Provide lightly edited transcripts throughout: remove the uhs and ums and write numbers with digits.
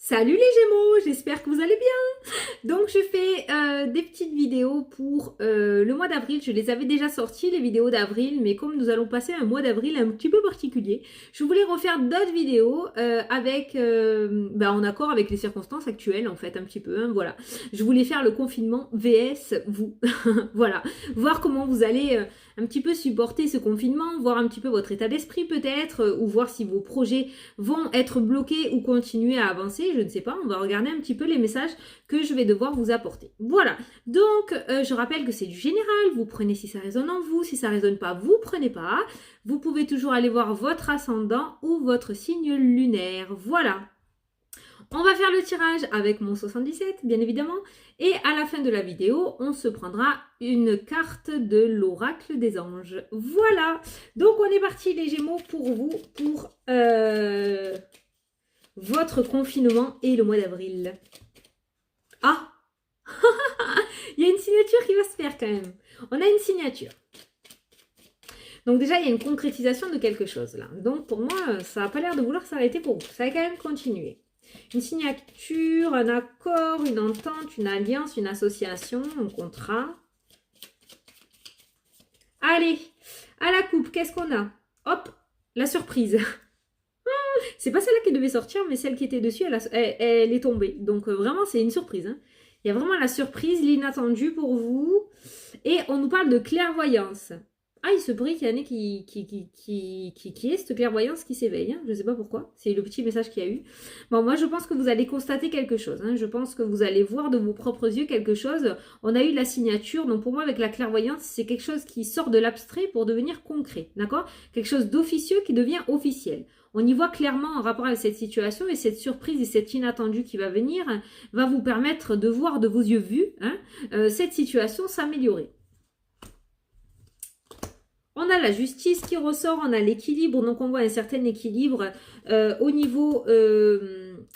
Salut les Gémeaux, j'espère que vous allez bien. Donc je fais des petites vidéos pour le mois d'avril. Je les avais déjà sorties les vidéos d'avril, mais comme nous allons passer un mois d'avril un petit peu particulier, je voulais refaire d'autres vidéos en accord avec les circonstances actuelles en fait un petit peu. Hein, voilà, je voulais faire le confinement vs vous. Voilà, voir comment vous allez un petit peu supporter ce confinement, voir un petit peu votre état d'esprit peut-être, ou voir si vos projets vont être bloqués ou continuer à avancer, je ne sais pas, on va regarder un petit peu les messages que je vais devoir vous apporter. Voilà, donc je rappelle que c'est du général, vous prenez si ça résonne en vous, si ça résonne pas, vous prenez pas. Vous pouvez toujours aller voir votre ascendant ou votre signe lunaire, voilà. On va faire le tirage avec mon 77, bien évidemment. Et à la fin de la vidéo, on se prendra une carte de l'oracle des anges. Voilà. Donc, on est parti, les Gémeaux, pour vous, pour votre confinement et le mois d'avril. Ah, il y a une signature qui va se faire quand même. On a une signature. Donc déjà, il y a une concrétisation de quelque chose là. Donc pour moi, ça n'a pas l'air de vouloir s'arrêter pour vous. Ça va quand même continuer. Une signature, un accord, une entente, une alliance, une association, un contrat. Allez, à la coupe, qu'est-ce qu'on a? Hop, la surprise. C'est pas celle-là qui devait sortir, mais celle qui était dessus, elle est tombée. Donc vraiment, c'est une surprise. Hein. Il y a vraiment la surprise, l'inattendu pour vous. Et on nous parle de clairvoyance. Ah, il se pourrait qu'il y en ait qui est cette clairvoyance qui s'éveille. Hein. Je ne sais pas pourquoi. C'est le petit message qu'il y a eu. Bon, moi, je pense que vous allez constater quelque chose. Hein. Je pense que vous allez voir de vos propres yeux quelque chose. On a eu la signature. Donc, pour moi, avec la clairvoyance, c'est quelque chose qui sort de l'abstrait pour devenir concret. D'accord? Quelque chose d'officieux qui devient officiel. On y voit clairement en rapport avec cette situation et cette surprise et cet inattendu qui va venir va vous permettre de voir de vos yeux vus cette situation s'améliorer. On a la justice qui ressort, on a l'équilibre, donc on voit un certain équilibre au niveau,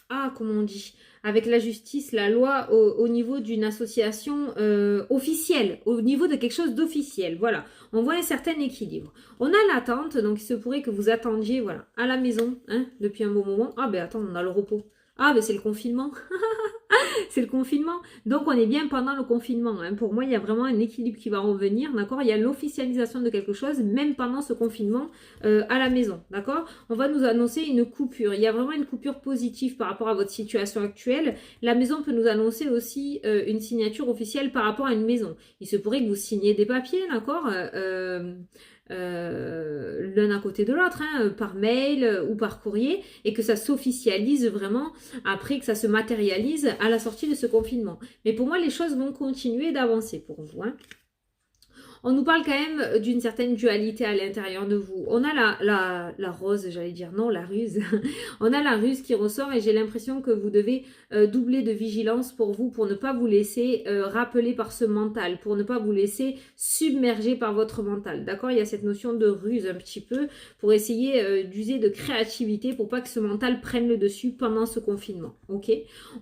comment on dit, avec la justice, la loi, au niveau d'une association officielle, au niveau de quelque chose d'officiel, voilà. On voit un certain équilibre. On a l'attente, donc il se pourrait que vous attendiez, voilà, à la maison, hein, depuis un bon moment. Ah ben attends, on a le repos. Ah ben c'est le confinement. C'est le confinement. Donc, on est bien pendant le confinement. Hein. Pour moi, il y a vraiment un équilibre qui va revenir. D'accord? Il y a l'officialisation de quelque chose, même pendant ce confinement à la maison. D'accord? On va nous annoncer une coupure. Il y a vraiment une coupure positive par rapport à votre situation actuelle. La maison peut nous annoncer aussi une signature officielle par rapport à une maison. Il se pourrait que vous signiez des papiers, d'accord? L'un à côté de l'autre, hein, par mail ou par courrier, et que ça s'officialise vraiment après que ça se matérialise à la sortie de ce confinement. Mais pour moi, les choses vont continuer d'avancer pour vous. Hein. On nous parle quand même d'une certaine dualité à l'intérieur de vous. On a la rose, j'allais dire, non, la ruse. On a la ruse qui ressort et j'ai l'impression que vous devez doubler de vigilance pour vous, pour ne pas vous laisser rappeler par ce mental, pour ne pas vous laisser submerger par votre mental. D'accord? Il y a cette notion de ruse un petit peu pour essayer d'user de créativité pour pas que ce mental prenne le dessus pendant ce confinement. Ok?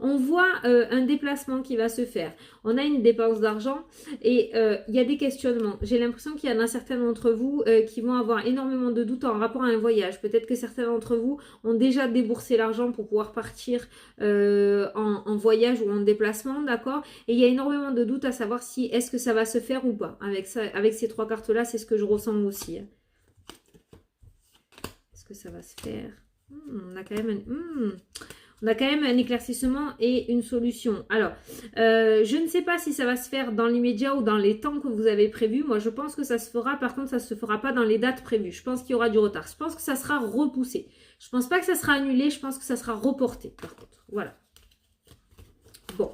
On voit un déplacement qui va se faire. On a une dépense d'argent et il y a des questionnements. J'ai l'impression qu'il y en a certains d'entre vous qui vont avoir énormément de doutes en rapport à un voyage. Peut-être que certains d'entre vous ont déjà déboursé l'argent pour pouvoir partir en voyage ou en déplacement, d'accord? Et il y a énormément de doutes à savoir si est-ce que ça va se faire ou pas. Avec ces trois cartes-là, c'est ce que je ressens aussi. Est-ce que ça va se faire? On a quand même on a quand même un éclaircissement et une solution. Alors, je ne sais pas si ça va se faire dans l'immédiat ou dans les temps que vous avez prévus. Moi, je pense que ça se fera. Par contre, ça ne se fera pas dans les dates prévues. Je pense qu'il y aura du retard. Je pense que ça sera repoussé. Je ne pense pas que ça sera annulé. Je pense que ça sera reporté, par contre. Voilà. Bon.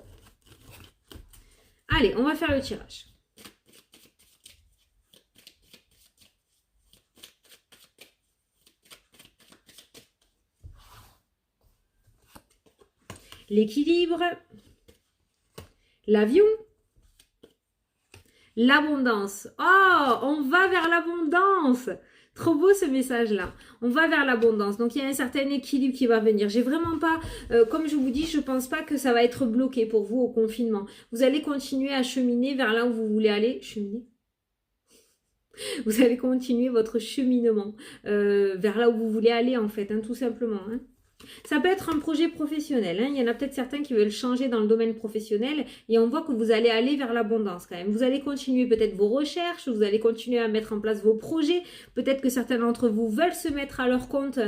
Allez, on va faire le tirage. L'équilibre, l'avion, l'abondance. Oh, on va vers l'abondance. Trop beau ce message-là. On va vers l'abondance. Donc, il y a un certain équilibre qui va venir. J'ai vraiment pas, comme je vous dis, je pense pas que ça va être bloqué pour vous au confinement. Vous allez continuer à cheminer vers là où vous voulez aller. Cheminer. Vous allez continuer votre cheminement vers là où vous voulez aller, en fait, hein, tout simplement. Hein. Ça peut être un projet professionnel, hein. Il y en a peut-être certains qui veulent changer dans le domaine professionnel et on voit que vous allez aller vers l'abondance quand même. Vous allez continuer peut-être vos recherches, vous allez continuer à mettre en place vos projets. Peut-être que certains d'entre vous veulent se mettre à leur compte.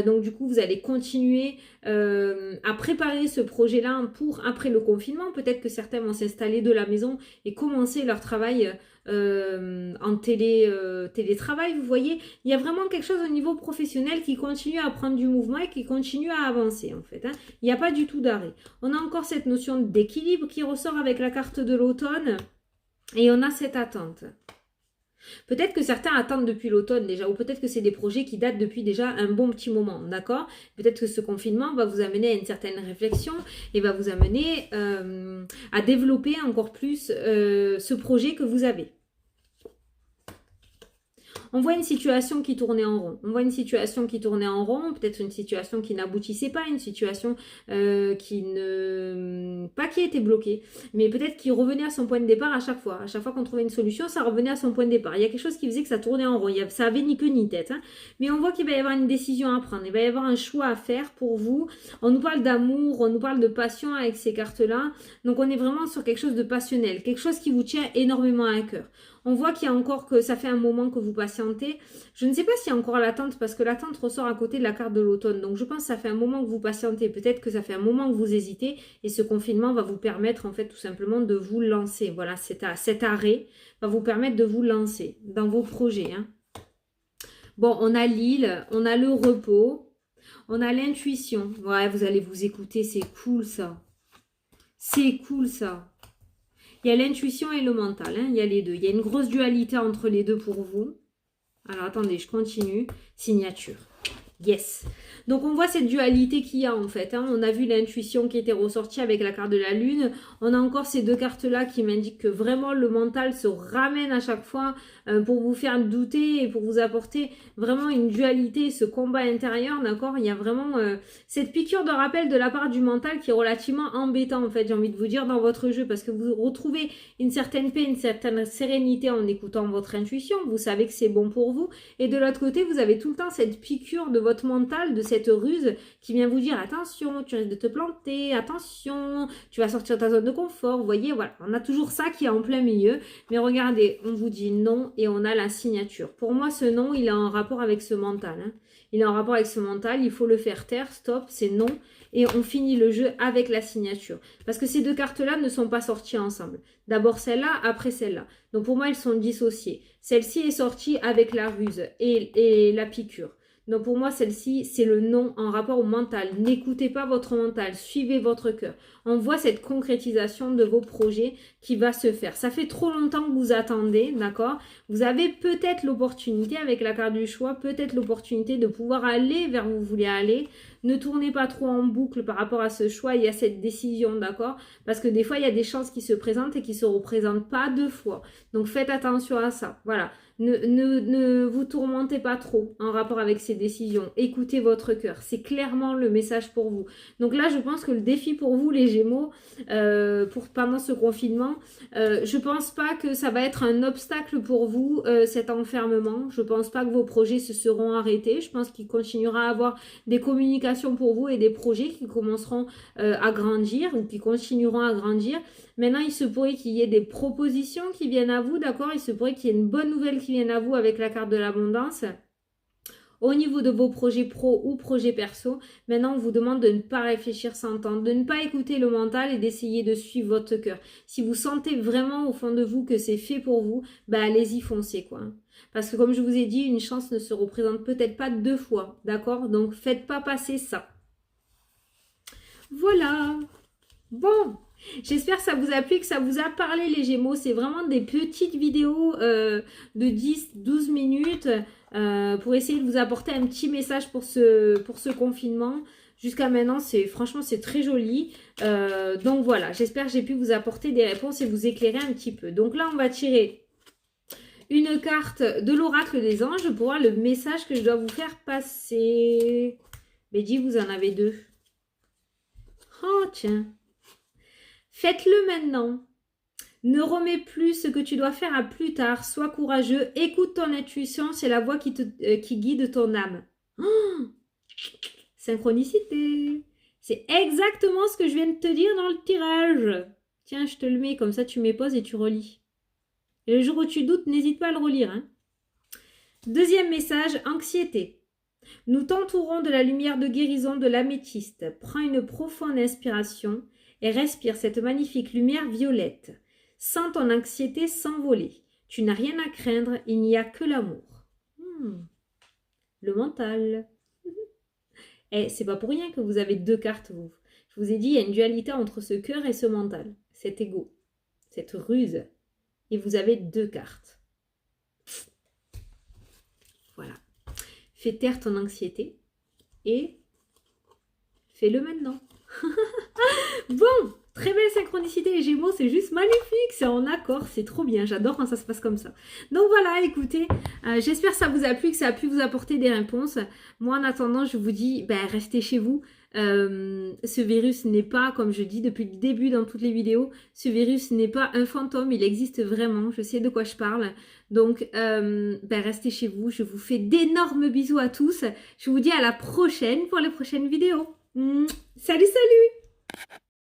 Donc du coup, vous allez continuer à préparer ce projet-là pour après le confinement. Peut-être que certains vont s'installer de la maison et commencer leur travail en télétravail, vous voyez, il y a vraiment quelque chose au niveau professionnel qui continue à prendre du mouvement et qui continue à avancer en fait, hein. Il n'y a pas du tout d'arrêt. On a encore cette notion d'équilibre qui ressort avec la carte de l'automne et on a cette attente. Peut-être que certains attendent depuis l'automne déjà, ou peut-être que c'est des projets qui datent depuis déjà un bon petit moment, d'accord? Peut-être que ce confinement va vous amener à une certaine réflexion et va vous amener à développer encore plus ce projet que vous avez. On voit une situation qui tournait en rond. On voit une situation qui tournait en rond, peut-être une situation qui n'aboutissait pas, une situation qui ne... pas qui était bloquée, mais peut-être qui revenait à son point de départ à chaque fois. À chaque fois qu'on trouvait une solution, ça revenait à son point de départ. Il y a quelque chose qui faisait que ça tournait en rond. Ça avait ni queue ni tête, hein. Mais on voit qu'il va y avoir une décision à prendre. Il va y avoir un choix à faire pour vous. On nous parle d'amour, on nous parle de passion avec ces cartes-là. Donc on est vraiment sur quelque chose de passionnel, quelque chose qui vous tient énormément à cœur. On voit qu'il y a encore que ça fait un moment que vous patientez. Je ne sais pas s'il y a encore l'attente parce que l'attente ressort à côté de la carte de l'automne. Donc je pense que ça fait un moment que vous patientez. Peut-être que ça fait un moment que vous hésitez et ce confinement va vous permettre en fait tout simplement de vous lancer. Voilà, cet arrêt va vous permettre de vous lancer dans vos projets, hein. Bon, on a l'île, on a le repos, on a l'intuition. Ouais, vous allez vous écouter, c'est cool ça. C'est cool ça. Il y a l'intuition et le mental, hein, il y a les deux. Il y a une grosse dualité entre les deux pour vous. Alors, attendez, je continue. Signature. Yes. Donc, on voit cette dualité qu'il y a en fait, hein. On a vu l'intuition qui était ressortie avec la carte de la lune. On a encore ces deux cartes-là qui m'indiquent que vraiment le mental se ramène à chaque fois pour vous faire douter et pour vous apporter vraiment une dualité, ce combat intérieur, d'accord? Il y a vraiment cette piqûre de rappel de la part du mental qui est relativement embêtant en fait, j'ai envie de vous dire, dans votre jeu parce que vous retrouvez une certaine paix, une certaine sérénité en écoutant votre intuition. Vous savez que c'est bon pour vous. Et de l'autre côté, vous avez tout le temps cette piqûre de votre mental, de cette ruse qui vient vous dire attention, tu risques de te planter, attention, tu vas sortir de ta zone de confort. Vous voyez, voilà, on a toujours ça qui est en plein milieu. Mais regardez, on vous dit non et on a la signature. Pour moi, ce non, il est en rapport avec ce mental, hein. Il est en rapport avec ce mental, il faut le faire taire, stop, c'est non. Et on finit le jeu avec la signature. Parce que ces deux cartes-là ne sont pas sorties ensemble. D'abord celle-là, après celle-là. Donc pour moi, elles sont dissociées. Celle-ci est sortie avec la ruse et la piqûre. Donc pour moi, celle-ci, c'est le non en rapport au mental. N'écoutez pas votre mental, suivez votre cœur. On voit cette concrétisation de vos projets qui va se faire. Ça fait trop longtemps que vous attendez, d'accord? Vous avez peut-être l'opportunité, avec la carte du choix, peut-être l'opportunité de pouvoir aller vers où vous voulez aller. Ne tournez pas trop en boucle par rapport à ce choix et à cette décision, d'accord? Parce que des fois, il y a des chances qui se présentent et qui ne se représentent pas deux fois. Donc faites attention à ça, voilà. Ne vous tourmentez pas trop en rapport avec ces décisions. Écoutez votre cœur. C'est clairement le message pour vous. Donc là, je pense que le défi pour vous, les Gémeaux, pendant ce confinement, je pense pas que ça va être un obstacle pour vous, cet enfermement. Je pense pas que vos projets se seront arrêtés. Je pense qu'il continuera à avoir des communications pour vous et des projets qui commenceront à grandir ou qui continueront à grandir. Maintenant, il se pourrait qu'il y ait des propositions qui viennent à vous, d'accord? Il se pourrait qu'il y ait une bonne nouvelle qui vienne à vous avec la carte de l'abondance. Au niveau de vos projets pro ou projets perso, maintenant on vous demande de ne pas réfléchir sans temps, de ne pas écouter le mental et d'essayer de suivre votre cœur. Si vous sentez vraiment au fond de vous que c'est fait pour vous, bah allez-y, foncez quoi. Parce que comme je vous ai dit, une chance ne se représente peut-être pas deux fois, d'accord? Donc faites pas passer ça. Voilà. Bon, j'espère que ça vous a plu, que ça vous a parlé les Gémeaux. C'est vraiment des petites vidéos de 10-12 minutes pour essayer de vous apporter un petit message pour ce confinement. Jusqu'à maintenant, franchement, c'est très joli. Donc voilà, j'espère que j'ai pu vous apporter des réponses et vous éclairer un petit peu. Donc là, on va tirer une carte de l'oracle des anges pour voir le message que je dois vous faire passer. Mehdi, vous en avez deux. Oh, tiens. Faites-le maintenant. Ne remets plus ce que tu dois faire à plus tard. Sois courageux. Écoute ton intuition. C'est la voix qui guide ton âme. Oh, Synchronicité. C'est exactement ce que je viens de te dire dans le tirage. Tiens, je te le mets, comme ça tu mets pause et tu relis. Et le jour où tu doutes, n'hésite pas à le relire. Hein. Deuxième message, anxiété. Nous t'entourons de la lumière de guérison de l'améthyste. Prends une profonde inspiration et respire cette magnifique lumière violette. Sens ton anxiété s'envoler. Tu n'as rien à craindre, il n'y a que l'amour. Le mental. Et c'est pas pour rien que vous avez 2 cartes, vous. Je vous ai dit, il y a une dualité entre ce cœur et ce mental. Cet ego, cette ruse. Et vous avez 2 cartes. Voilà. Fais taire ton anxiété et fais-le maintenant. Bon, très belle synchronicité les Gémeaux, c'est juste magnifique, c'est en accord, c'est trop bien, j'adore quand ça se passe comme ça. Donc voilà, écoutez, j'espère que ça vous a plu, que ça a pu vous apporter des réponses. Moi en attendant, je vous dis, restez chez vous. Ce virus n'est pas, comme je dis depuis le début dans toutes les vidéos, ce virus n'est pas un fantôme, il existe vraiment, je sais de quoi je parle. Donc restez chez vous, je vous fais d'énormes bisous à tous. Je vous dis à la prochaine pour les prochaines vidéos. Salut, salut!